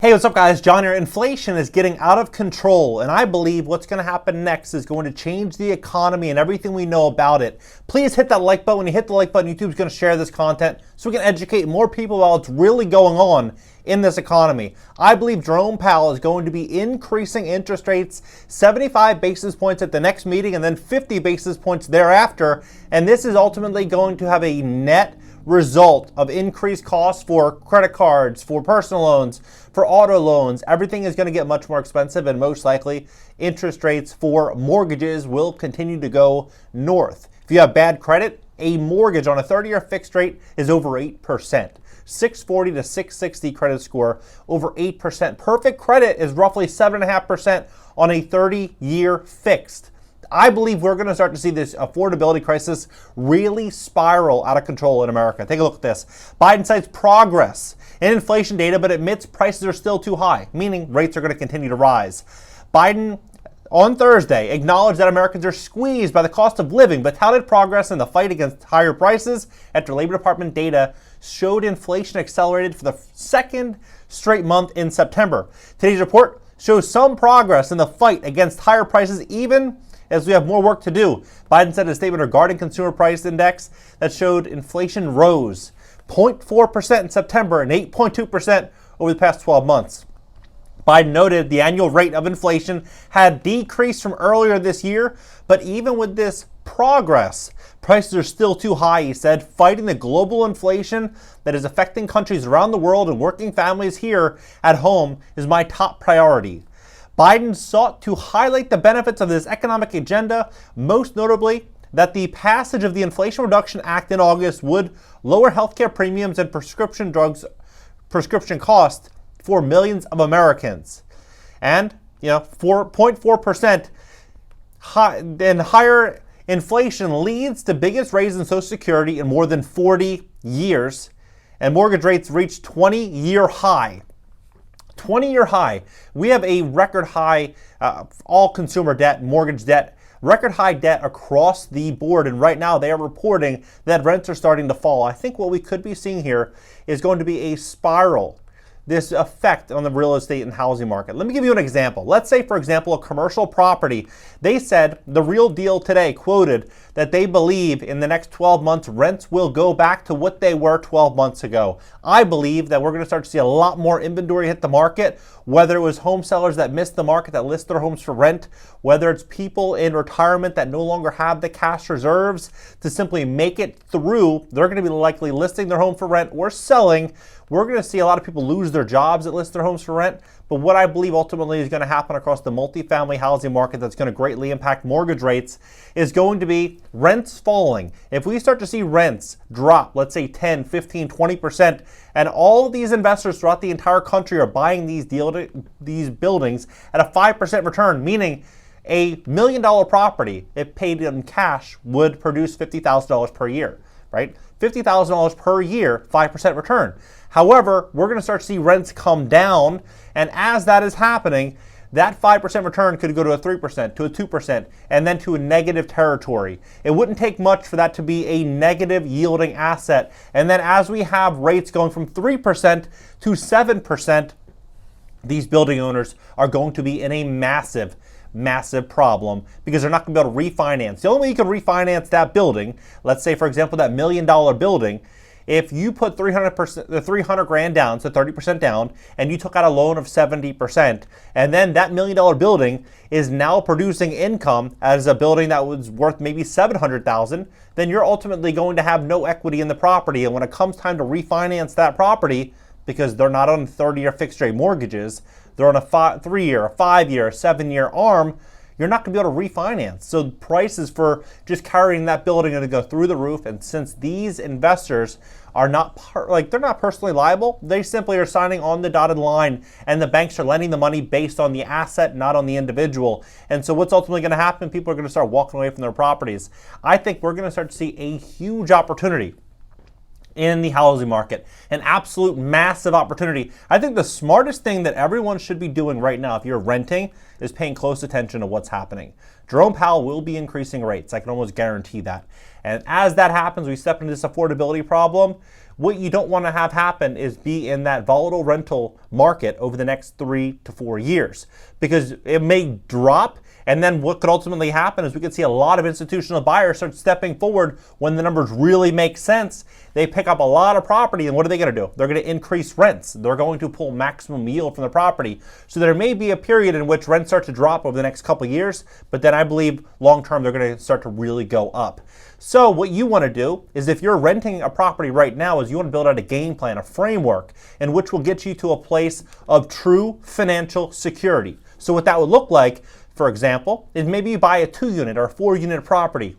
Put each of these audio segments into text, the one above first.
Hey, what's up guys? John here. Inflation is getting out of control, and I believe what's going to happen next is going to change the economy and everything we know about it. Please hit that like button. When you hit the like button, YouTube's going to share this content so we can educate more people about what's really going on in this economy. I believe Jerome Powell is going to be increasing interest rates 75 basis points at the next meeting and then 50 basis points thereafter, and this is ultimately going to have a net result of increased costs for credit cards, for personal loans, for auto loans. Everything is going to get much more expensive, and most likely interest rates for mortgages will continue to go north. If you have bad credit, a mortgage on a 30-year fixed rate is over 8%. 640 to 660 credit score, over 8%. Perfect credit is roughly 7.5% on a 30-year fixed. I believe we're going to start to see this affordability crisis really spiral out of control in America. Take a look at this. Biden cites progress in inflation data, but admits prices are still too high, meaning rates are going to continue to rise. Biden on Thursday acknowledged that Americans are squeezed by the cost of living, but touted progress in the fight against higher prices after Labor Department data showed inflation accelerated for the second straight month in September. Today's report shows some progress in the fight against higher prices, even as we have more work to do. Biden said in a statement regarding consumer price index that showed inflation rose 0.4% in September and 8.2% over the past 12 months. Biden noted the annual rate of inflation had decreased from earlier this year, but even with this progress, prices are still too high, he said. Fighting the global inflation that is affecting countries around the world and working families here at home is my top priority. Biden sought to highlight the benefits of this economic agenda, most notably that the passage of the Inflation Reduction Act in August would lower healthcare premiums and prescription costs for millions of Americans. And, 4.4% higher inflation leads to biggest raise in Social Security in more than 40 years, and mortgage rates reached 20-year high. 20-year high. We have a record high all consumer debt, mortgage debt, record high debt across the board. And right now they are reporting that rents are starting to fall. I think what we could be seeing here is going to be a spiral, this effect on the real estate and housing market. Let me give you an example. Let's say, for example, a commercial property. They said, The Real Deal today quoted that they believe in the next 12 months, rents will go back to what they were 12 months ago. I believe that we're going to start to see a lot more inventory hit the market, whether it was home sellers that missed the market that list their homes for rent, whether it's people in retirement that no longer have the cash reserves to simply make it through. They're going to be likely listing their home for rent or selling. We're going to see a lot of people lose their jobs that list their homes for rent. But what I believe ultimately is going to happen across the multifamily housing market that's going to greatly impact mortgage rates is going to be rents falling. If we start to see rents drop, let's say 10, 15, 20%, and all of these investors throughout the entire country are buying these buildings at a 5% return, meaning a $1 million property, if paid in cash, would produce $50,000 per year, right? $50,000 per year, 5% return. However, we're going to start to see rents come down, and as that is happening, that 5% return could go to a 3%, to a 2%, and then to a negative territory. It wouldn't take much for that to be a negative yielding asset. And then as we have rates going from 3% to 7%, these building owners are going to be in a massive problem because they're not going to be able to refinance. The only way you can refinance that building, let's say, for example, that $1 million building, if you put 300 grand down, so 30% down, and you took out a loan of 70%, and then that $1 million building is now producing income as a building that was worth maybe $700,000, then you're ultimately going to have no equity in the property. And when it comes time to refinance that property, because they're not on 30-year fixed rate mortgages, they're on a 3-year, a 5-year, a 7-year ARM, you're not going to be able to refinance. So prices for just carrying that building are going to go through the roof. And since these investors are not they're not personally liable, they simply are signing on the dotted line, and the banks are lending the money based on the asset, not on the individual. And so what's ultimately going to happen? People are going to start walking away from their properties. I think we're going to start to see a huge opportunity in the housing market, an absolute massive opportunity. I think the smartest thing that everyone should be doing right now, if you're renting, is paying close attention to what's happening. Jerome Powell will be increasing rates. I can almost guarantee that. And as that happens, we step into this affordability problem. What you don't want to have happen is be in that volatile rental market over the next 3 to 4 years, because it may drop. And then what could ultimately happen is we could see a lot of institutional buyers start stepping forward when the numbers really make sense. They pick up a lot of property, and what are they going to do? They're going to increase rents. They're going to pull maximum yield from the property. So there may be a period in which rents start to drop over the next couple of years, but then I believe long term they're going to start to really go up. So what you want to do is, if you're renting a property right now, is you want to build out a game plan, a framework in which will get you to a place of true financial security. So what that would look like, for example, is maybe you buy a 2-unit or a 4-unit property.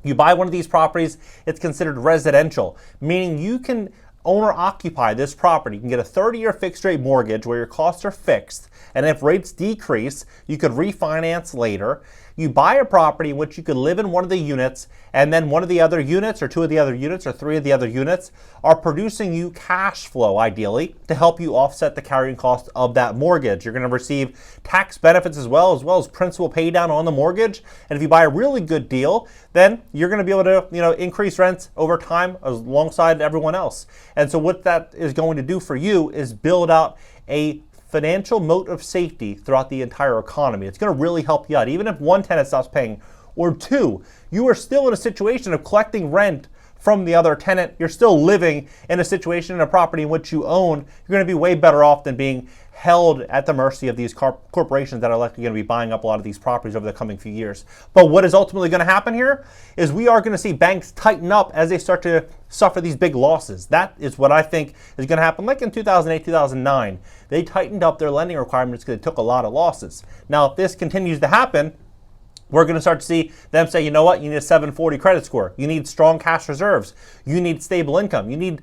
You buy one of these properties, it's considered residential, meaning you can owner occupy this property. You can get a 30-year fixed rate mortgage where your costs are fixed, and if rates decrease, you could refinance later. You buy a property in which you could live in one of the units, and then one of the other units, or 2 of the other units, or 3 of the other units are producing you cash flow, ideally, to help you offset the carrying cost of that mortgage. You're going to receive tax benefits as well as principal pay down on the mortgage. And if you buy a really good deal, then you're going to be able to, increase rents over time alongside everyone else. And so what that is going to do for you is build out a financial moat of safety throughout the entire economy. It's going to really help you out. Even if one tenant stops paying, or 2, you are still in a situation of collecting rent from the other tenant. You're still living in a situation in a property in which you own. You're going to be way better off than being held at the mercy of these corporations that are likely going to be buying up a lot of these properties over the coming few years. But what is ultimately going to happen here is we are going to see banks tighten up as they start to suffer these big losses. That is what I think is going to happen. Like in 2008, 2009, they tightened up their lending requirements because they took a lot of losses. Now, if this continues to happen, we're going to start to see them say, you know what, you need a 740 credit score. You need strong cash reserves. You need stable income. You need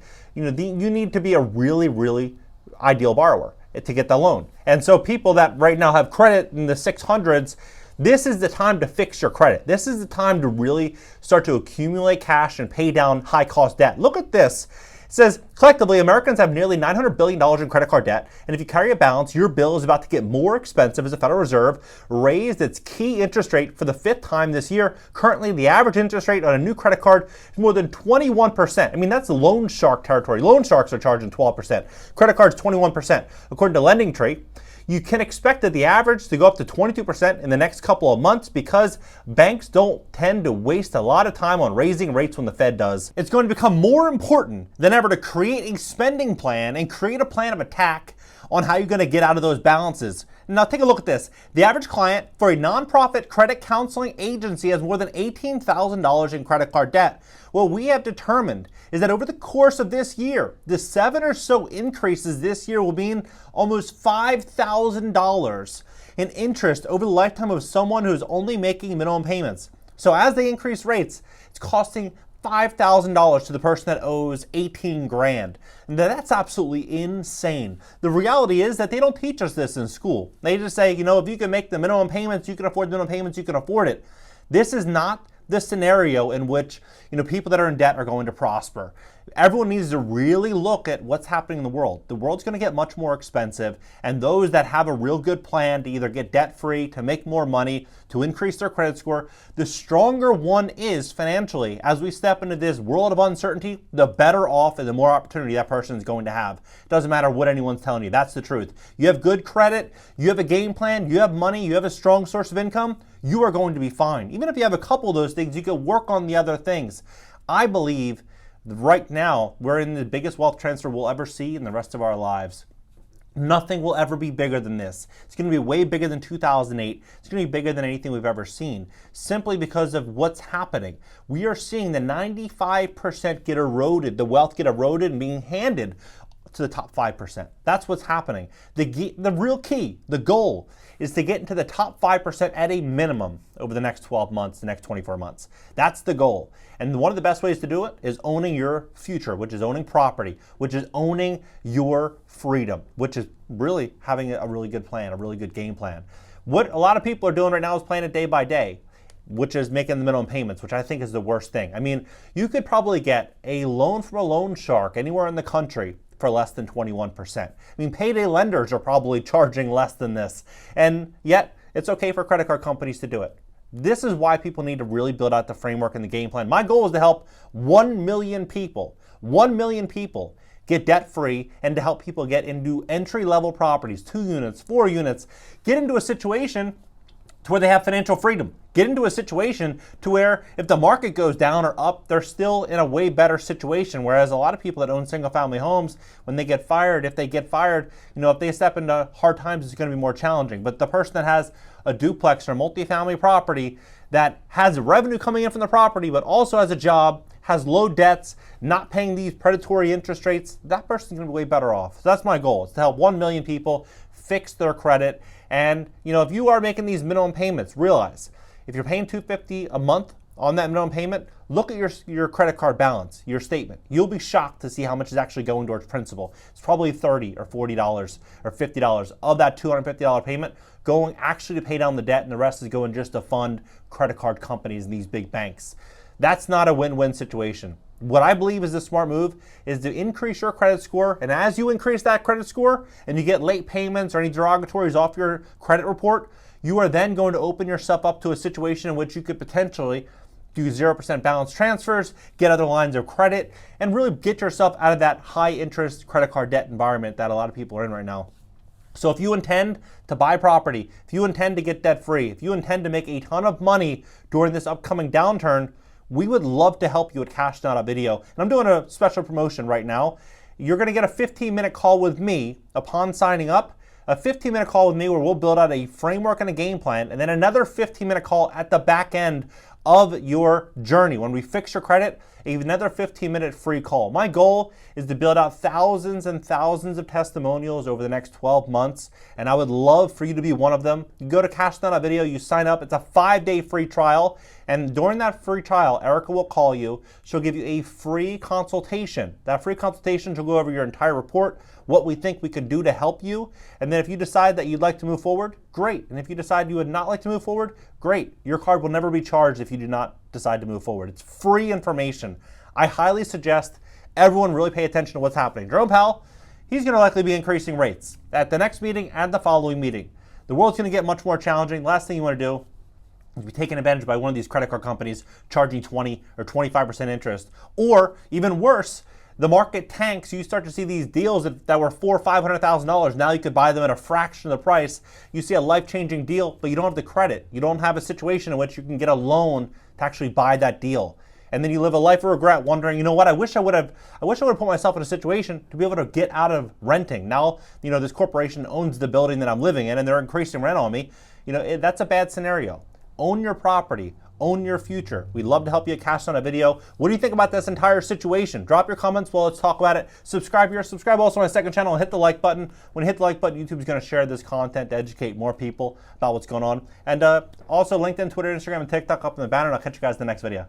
to be a really, really ideal borrower to get the loan. And so people that right now have credit in the 600s, this is the time to fix your credit. This is the time to really start to accumulate cash and pay down high cost debt. Look at this. It says, collectively, Americans have nearly $900 billion in credit card debt, and if you carry a balance, your bill is about to get more expensive as the Federal Reserve raised its key interest rate for the 5th time this year. Currently, the average interest rate on a new credit card is more than 21%. I mean, that's loan shark territory. Loan sharks are charging 12%. Credit cards, 21%. According to Lending Tree, you can expect that the average to go up to 22% in the next couple of months because banks don't tend to waste a lot of time on raising rates when the Fed does. It's going to become more important than ever to create a spending plan and create a plan of attack on how you're going to get out of those balances. Now take a look at this. The average client for a nonprofit credit counseling agency has more than $18,000 in credit card debt. What we have determined is that over the course of this year, the 7 or so increases this year will mean almost $5,000 in interest over the lifetime of someone who's only making minimum payments. So as they increase rates, it's costing $5,000 to the person that owes 18 grand. Now that's absolutely insane. The reality is that they don't teach us this in school. They just say, if you can make the minimum payments, you can afford the minimum payments, you can afford it. This is not the scenario in which people that are in debt are going to prosper. Everyone needs to really look at what's happening in the world. The world's going to get much more expensive, and those that have a real good plan to either get debt-free, to make more money, to increase their credit score, the stronger one is financially. As we step into this world of uncertainty, the better off and the more opportunity that person is going to have. It doesn't matter what anyone's telling you. That's the truth. You have good credit, you have a game plan, you have money, you have a strong source of income, you are going to be fine. Even if you have a couple of those things, you can work on the other things. I believe right now we're in the biggest wealth transfer we'll ever see in the rest of our lives. Nothing will ever be bigger than this. It's going to be way bigger than 2008. It's going to be bigger than anything we've ever seen, simply because of what's happening. We are seeing the 95% get eroded, the wealth get eroded and being handed to the top 5%. That's what's happening. The real key, the goal, is to get into the top 5% at a minimum over the next 12 months, the next 24 months. That's the goal. And one of the best ways to do it is owning your future, which is owning property, which is owning your freedom, which is really having a really good plan, a really good game plan. What a lot of people are doing right now is playing it day by day, which is making the minimum payments, which I think is the worst thing. I mean, you could probably get a loan from a loan shark anywhere in the country for less than 21%. I mean, payday lenders are probably charging less than this, and yet it's okay for credit card companies to do it. This is why people need to really build out the framework and the game plan. My goal is to help 1 million people, 1 million people get debt-free and to help people get into entry-level properties, 2 units, 4 units, get into a situation to where they have financial freedom. Get into a situation to where if the market goes down or up, they're still in a way better situation. Whereas a lot of people that own single family homes, when they get fired, if they get fired, if they step into hard times, it's going to be more challenging. But the person that has a duplex or multifamily property that has revenue coming in from the property, but also has a job, has low debts, not paying these predatory interest rates, that person's going to be way better off. So that's my goal, is to help 1 million people fix their credit. And if you are making these minimum payments, realize if you're paying $250 a month on that minimum payment, look at your credit card balance, your statement. You'll be shocked to see how much is actually going towards principal. It's probably $30 or $40 or $50 of that $250 payment going actually to pay down the debt, and the rest is going just to fund credit card companies and these big banks. That's not a win-win situation. What I believe is the smart move is to increase your credit score, and as you increase that credit score and you get late payments or any derogatories off your credit report, you are then going to open yourself up to a situation in which you could potentially do 0% balance transfers, get other lines of credit, and really get yourself out of that high interest credit card debt environment that a lot of people are in right now. So if you intend to buy property, if you intend to get debt free, if you intend to make a ton of money during this upcoming downturn, we would love to help you at CashNow.Video. And I'm doing a special promotion right now. You're going to get a 15-minute call with me upon signing up, a 15-minute call with me where we'll build out a framework and a game plan, and then another 15-minute call at the back end of your journey. When we fix your credit, another 15-minute free call. My goal is to build out thousands and thousands of testimonials over the next 12 months, and I would love for you to be one of them. You go to CashNow.Video, you sign up. It's a 5-day free trial, and during that free trial, Erica will call you. She'll give you a free consultation. That free consultation, she'll go over your entire report, what we think we can do to help you, and then if you decide that you'd like to move forward, great. And if you decide you would not like to move forward, great. Your card will never be charged if you do not decide to move forward. It's free information. I highly suggest everyone really pay attention to what's happening. Jerome Powell, he's going to likely be increasing rates at the next meeting and the following meeting. The world's going to get much more challenging. Last thing you want to do is be taken advantage by one of these credit card companies charging 20 or 25% interest. Or even worse, the market tanks, you start to see these deals that were $400,000 or $500,000. Now you could buy them at a fraction of the price. You see a life-changing deal, but you don't have the credit. You don't have a situation in which you can get a loan to actually buy that deal. And then you live a life of regret wondering, you know what, I wish I would have put myself in a situation to be able to get out of renting. Now, this corporation owns the building that I'm living in and they're increasing rent on me. That's a bad scenario. Own your property. Own your future. We'd love to help you at CashNow.Video. What do you think about this entire situation? Drop your comments. Well, let's talk about it. Subscribe here. Subscribe also to my second channel and hit the like button. When you hit the like button, YouTube is going to share this content to educate more people about what's going on. And also LinkedIn, Twitter, Instagram, and TikTok up in the banner. And I'll catch you guys in the next video.